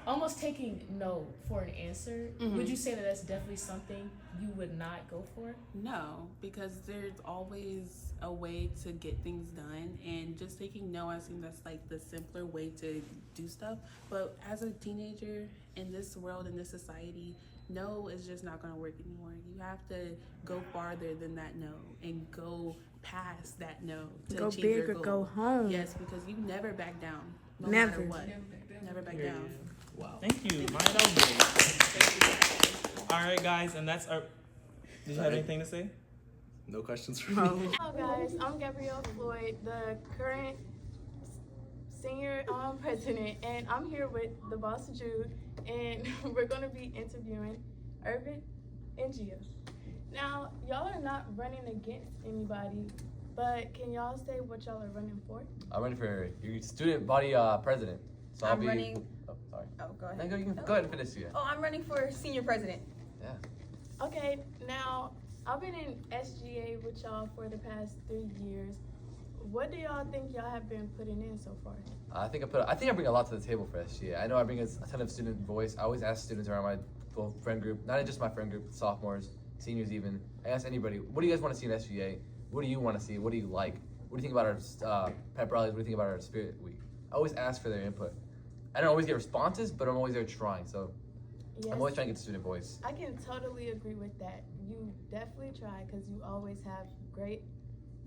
almost taking no for an answer. Mhm. Would you say that that's definitely something you would not go for? No, because there's always a way to get things done, and just taking no, I assume that's like the simpler way to do stuff. But as a teenager in this world, in this society, no is just not going to work anymore. You have to go farther than that no and go past that no to Go achieve big your or goal. go home. Yes, because you never back down, no Never. matter what. Never back down. Wow. Thank you, Maya. That was great. All right, guys, and that's our. Did you have anything to say? No questions for me. Hello guys, I'm Gabrielle Floyd, the current senior president, and I'm here with the boss Jude, and we're going to be interviewing Ervin and Gia. Now, y'all are not running against anybody, but can y'all say what y'all are running for? I'm running for your student body president. So I'll I'm be. running. Oh, sorry. Oh, go ahead. No, you can go ahead and finish. Yeah. Oh, I'm running for senior president. Yeah. Okay, now I've been in SGA with y'all for the past 3 years. What do y'all think y'all have been putting in so far? I think I bring a lot to the table for SGA. I know I bring a ton of student voice. I always ask students around my full friend group, not just my friend group, sophomores, seniors even. I ask anybody, what do you guys want to see in SGA? What do you want to see? What do you like? What do you think about our pep rallies? What do you think about our spirit week? I always ask for their input. I don't always get responses, but I'm always there trying. So Yes. I'm always trying to get the student voice. I can totally agree with that. You definitely try because you always have great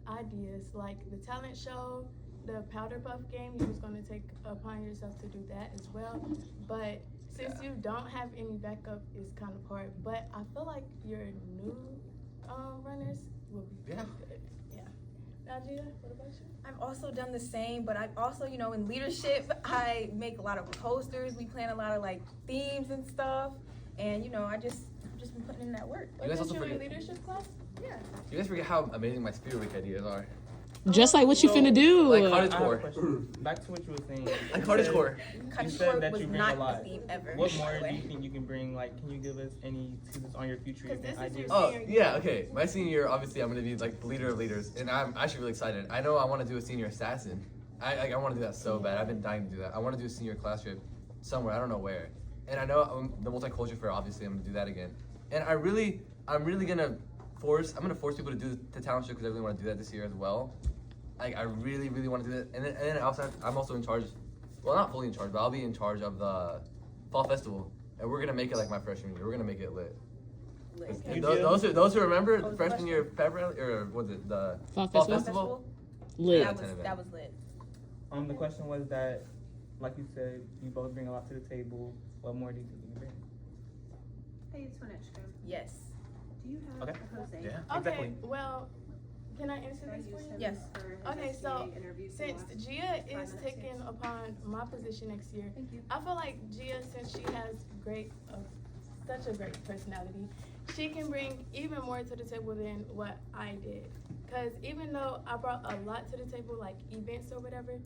ideas, like the talent show, the powder puff game. You was going to take upon yourself to do that as well. But since you don't have any backup, it's kind of hard. But I feel like your new runners will be pretty good. Yeah. Now, Gia, what about you? I've also done the same, but I've also, you know, in leadership, I make a lot of posters. We plan a lot of like themes and stuff, and you know, I've just been putting in that work. You guys also in forget. leadership class? Yeah. You guys forget how amazing my spirit week ideas are. Just like what you finna do. Like I cottage have a core. question. Back to what you were saying. Like cottage core. You Cottage said core that was you bring not a lot. a theme ever, What by more the do way. you think you can bring? Like, can you give us any tips on your future event ideas? Oh, yeah, okay. My senior year, obviously, I'm going to be like the leader of leaders, and I'm actually really excited. I know I want to do a senior assassin. I want to do that so bad. I've been dying to do that. I want to do a senior class trip somewhere. I don't know where. And I know the multicultural fair, obviously, I'm going to do that again. And I'm really going to force people to do the talent show because I really want to do that this year as well. Like, I really, really want to do that. And then I'm also in charge, well, not fully in charge, but I'll be in charge of the fall festival. And we're going to make it like my freshman year. We're going to make it lit. And those who remember the freshman year pep rally, or was it the fall festival? Lit. That was lit. The question was that, like you said, you both bring a lot to the table. What more do you think you can bring? Hey, it's Winextra. Yes. Do you have Okay. a Jose? Yeah, Okay, exactly. well, can I answer this for you? Yes. Okay, so since Gia is taking upon my position next year, I feel like Gia, since she has such a great personality, she can bring even more to the table than what I did. Because even though I brought a lot to the table, like events or whatever,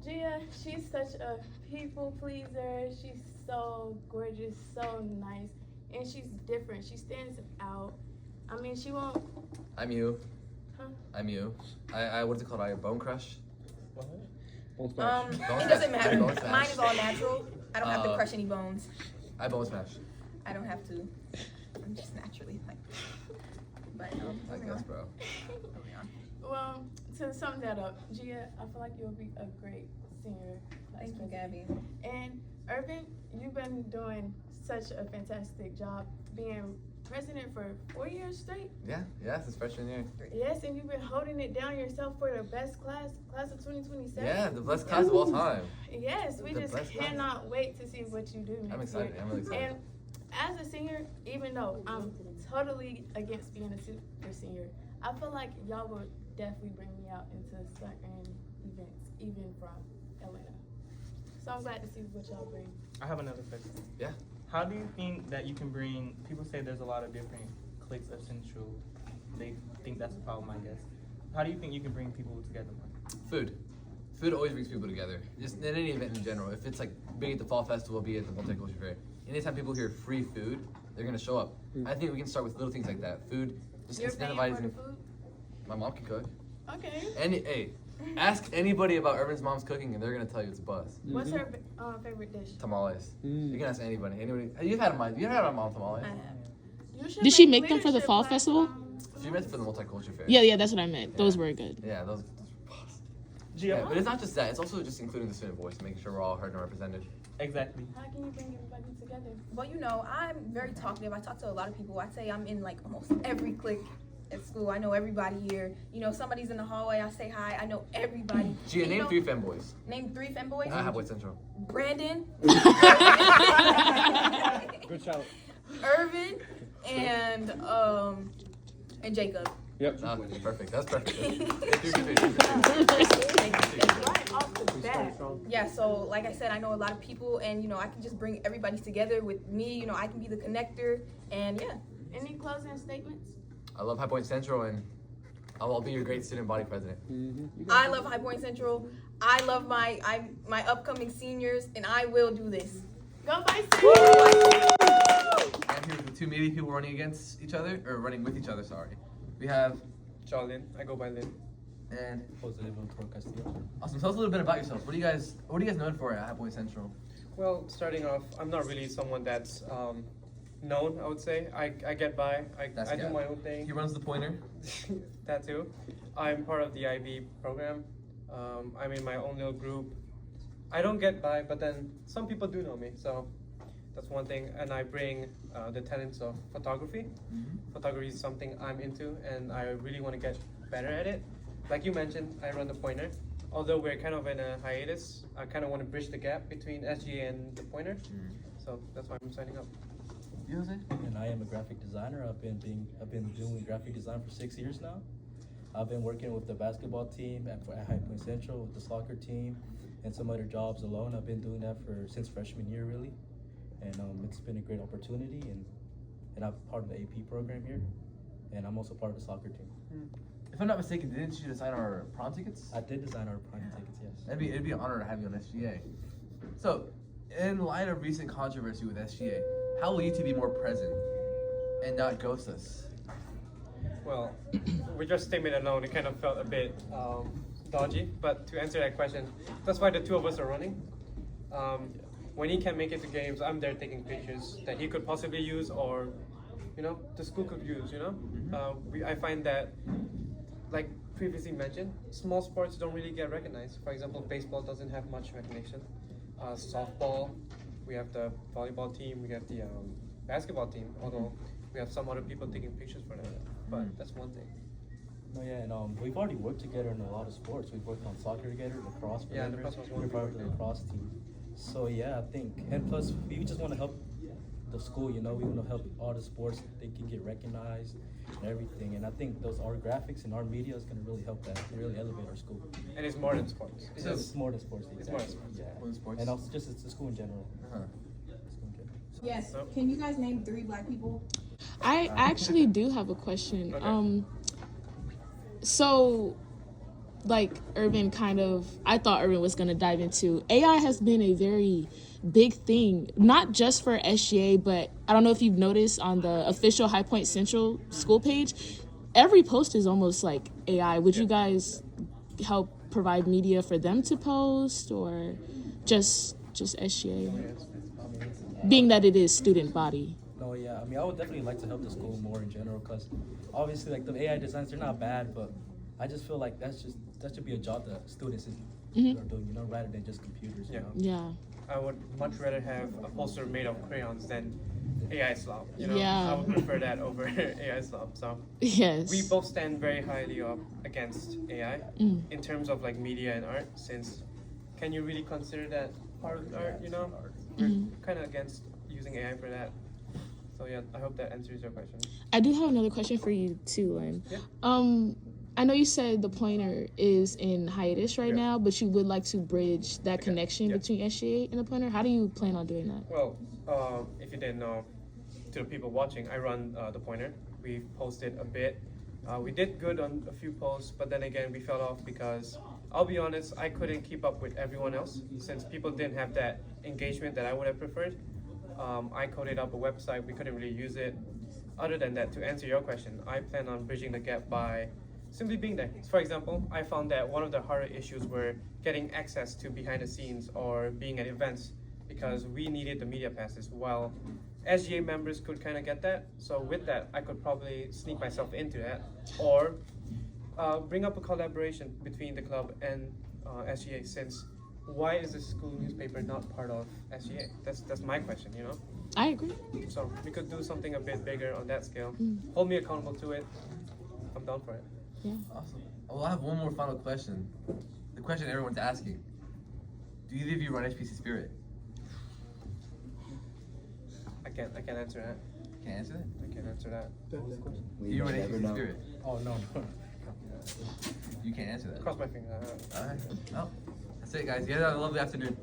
Gia, she's such a people pleaser. She's so gorgeous, so nice, and she's different. She stands out. I mean, she won't. I'm you. Huh? I'm you. I what's it called? I bone crush. Bone smash. It doesn't matter. Bone smash. Mine is all natural. I don't have to crush any bones. I bone smash. I don't have to. I'm just naturally like. But I guess, bro. moving on. Well, to sum that up, Gia, I feel like you'll be a great senior class Thank you, president. Gabby. And Ervin, you've been doing such a fantastic job being president for 4 years straight. Yeah, since freshman year. Yes, and you've been holding it down yourself for the best class of 2027. Yeah, the best class of all time. Yes, we The just best class. cannot wait to see what you do next I'm excited. year. I'm really excited. And as a senior, even though I'm totally against being a super senior, I feel like y'all will definitely bring me out into certain events, even from Atlanta. So I'm glad to see what y'all bring. I have another question. Yeah. How do you think that you can bring, people say there's a lot of different cliques of Central. They think that's a problem, I guess. How do you think you can bring people together more? Food. food always brings people together. Just in any event in general. If it's like be it the fall festival, be it the multicultural fair. Anytime people hear free food, they're gonna show up. I think we can start with little things like that. Food, just You're paying for incentivizing. the food? My mom can cook. Okay. Hey, ask anybody about Ervin's mom's cooking, and they're gonna tell you it's a buzz. What's her favorite dish? Tamales. You can ask anybody. You've had my mom tamales. Did she make them for the fall festival? She meant for the multicultural fair. Yeah, that's what I meant. Those were good. Yeah, those were buzz. Yeah, but it's not just that. It's also just including the student voice, making sure we're all heard and represented. Exactly. How can you bring everybody together? Well, you know, I'm very talkative. I talk to a lot of people. I'd say I'm in like almost every clique at school. I know everybody here. You know, somebody's in the hallway, I say hi. I know everybody. Gia, name 3 femboys. Name 3 femboys. High Point Central. Brandon. Good shout. Irvin and Jacob. Yep. Perfect. That's perfect. Yeah, so like I said, I know a lot of people, and you know, I can just bring everybody together with me. You know, I can be the connector, and yeah. Any closing statements? I love High Point Central, and I'll be your great student body president. I love High Point Central. I love my upcoming seniors, and I will do this. Go Bison! And here's the 2 media people running against each other, or running with each other, sorry. We have Charley. I go by Lynn. And awesome. Tell us a little bit about yourselves. What are you guys known for at High Point Central? Well, starting off, I'm not really someone that's known, I would say. I get by. I do my own thing. He runs the pointer. That too. I'm part of the IB program. I'm in my own little group. I don't get by, but then some people do know me, so that's one thing. And I bring the talents of photography. Photography is something I'm into, and I really want to get better at it. Like you mentioned, I run the pointer. Although we're kind of in a hiatus, I kind of want to bridge the gap between SGA and the pointer. So that's why I'm signing up. And I am a graphic designer. I've been doing graphic design for 6 years now. I've been working with the basketball team at High Point Central, with the soccer team, and some other jobs alone. I've been doing that since freshman year, really. And it's been a great opportunity, and I'm part of the AP program here, and I'm also part of the soccer team. If I'm not mistaken, didn't you design our prom tickets? I did design our prom tickets, yes. It'd be an honor to have you on SGA. So, in light of recent controversy with SGA, how will you two be more present and not ghost us? Well, with your statement alone, it kind of felt a bit dodgy. But to answer that question, that's why the 2 of us are running. When he can make it to games, I'm there taking pictures that he could possibly use, or the school could use. I find that, like previously mentioned, small sports don't really get recognized. For example, baseball doesn't have much recognition. Softball, we have the volleyball team, we have the basketball team, although we have some other people taking pictures for that. But that's one thing. No, yeah, and we've already worked together in a lot of sports. We've worked on soccer together, lacrosse. Yeah, lacrosse was one. We're part of the lacrosse team. So yeah, I think, and plus we just want to help the school. We want to help all the sports. They can get recognized and everything. And I think our graphics and our media is going to really help that, really elevate our school. And it's more than sports. It's more than sports. Exactly. It's more than sports. Yeah. More than sports. And also just it's the school in general. Yes. Can you guys name 3 Black people? I actually do have a question. Okay. So, like Ervin I thought Ervin was gonna dive into AI has been a very big thing, not just for SGA, but I don't know if you've noticed on the official High Point Central school page, every post is almost like AI. Would you guys help provide media for them to post, or just SGA? Being that it is student body. No, yeah. I would definitely like to help the school more in general, because obviously, like, the AI designs, they're not bad, but I just feel like that should be a job that students are doing, rather than just computers. Yeah. I would much rather have a poster made of crayons than AI slop. Yeah. I would prefer that over AI slop. So yes, we both stand very highly up against AI in terms of like media and art. Since can you really consider that part of art? We're kind of against using AI for that. So yeah, I hope that answers your question. I do have another question for you too, Lynn. Yeah. I know you said the pointer is in hiatus right now, but you would like to bridge that connection between SGA and the pointer. How do you plan on doing that? Well, if you didn't know, to the people watching, I run the pointer. We posted a bit. We did good on a few posts, but then again, we fell off because I'll be honest, I couldn't keep up with everyone else since people didn't have that engagement that I would have preferred. I coded up a website, we couldn't really use it. Other than that, to answer your question, I plan on bridging the gap by simply being there. For example, I found that one of the harder issues were getting access to behind the scenes or being at events because we needed the media passes while SGA members could kind of get that. So with that, I could probably sneak myself into that or bring up a collaboration between the club and SGA since why is the school newspaper not part of SGA? That's my question, you know? I agree. So we could do something a bit bigger on that scale. Hold me accountable to it. I'm down for it. Yeah. Awesome. Well, I have one more final question. The question everyone's asking. Do either of you run HPC Spirit? I can't answer that. Can't answer that? I can't answer that. Do you run HPC Spirit? Oh, no. You can't answer that. Cross my fingers. Alright. Well, that's it, guys. You guys have a lovely afternoon.